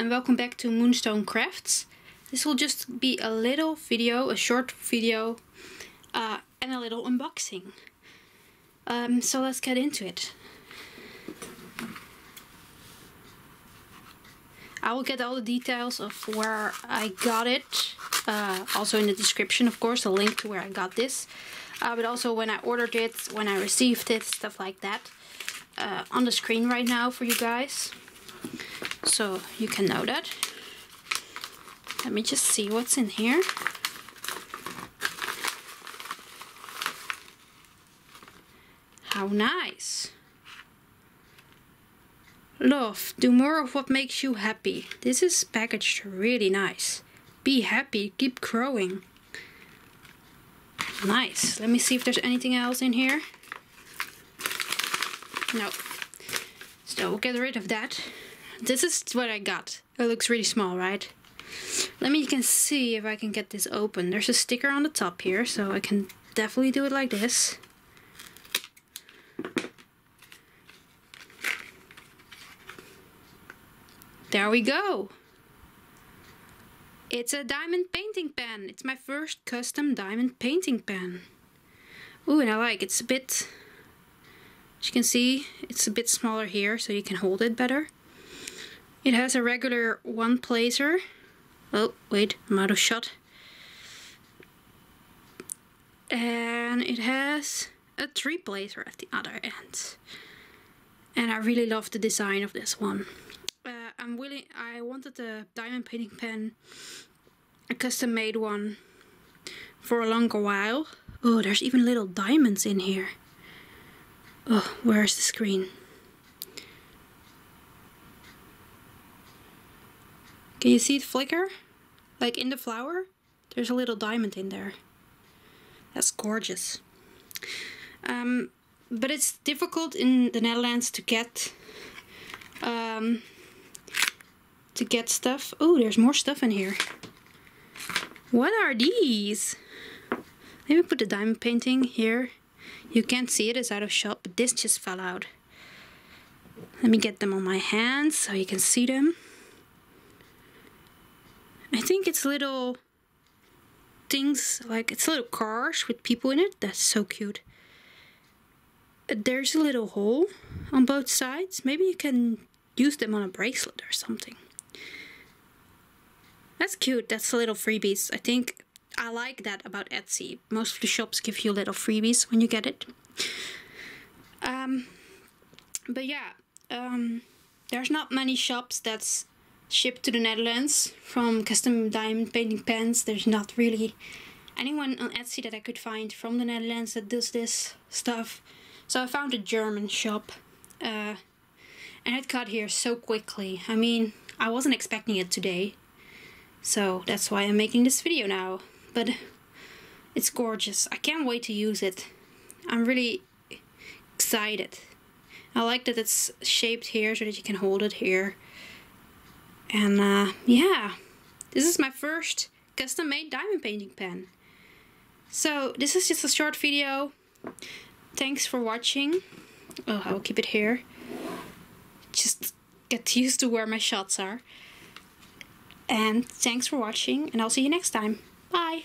and welcome back to Moonstone Crafts. This will just be a little video, a short video, and a little unboxing. So let's get into it. I will get all the details of where I got it, also in the description, of course, a link to where I got this, but also when I ordered it, when I received it, stuff like that, on the screen right now for you guys, so you can know that. Let me just see what's in here. How nice! Love, do more of what makes you happy. This is packaged really nice. Be happy, keep growing. Nice. Let me see if there's anything else in here. No. So we'll get rid of that. This is what I got. It looks really small, right? Let me see if I can get this open. There's a sticker on the top here, so I can definitely do it like this. There we go. It's a diamond painting pen. It's my first custom diamond painting pen. Ooh, and I like it's a bit, as you can see, it's a bit smaller here, so you can hold it better. It has a regular one placer. Oh, wait, I'm out of shot. And it has a three placer at the other end. And I really love the design of this one. I wanted a diamond painting pen, a custom made one, for a longer while. Oh, there's even little diamonds in here. Oh, where's the screen? Can you see it flicker? Like in the flower? There's a little diamond in there. That's gorgeous. But it's difficult in the Netherlands to get stuff. Oh, there's more stuff in here. What are these? Let me put the diamond painting here. You can't see it, it's out of shot, but this just fell out. Let me get them on my hands so you can see them. I think it's little things, like it's little cars with people in it. That's so cute. There's a little hole on both sides. Maybe you can use them on a bracelet or something. That's cute. That's a little freebies. I think I like that about Etsy. Most of the shops give you little freebies when you get it. But yeah, there's not many shops that's shipped to the Netherlands from custom diamond painting pens. There's not really anyone on Etsy that I could find from the Netherlands that does this stuff. So I found a German shop, and it got here so quickly. I mean, I wasn't expecting it today. So that's why I'm making this video now, but it's gorgeous. I can't wait to use it. I'm really excited. I like that it's shaped here so that you can hold it here. And yeah, this is my first custom made diamond painting pen. So this is just a short video. Thanks for watching. Oh, I will keep it here. Just get used to where my shots are. And thanks for watching, and I'll see you next time. Bye!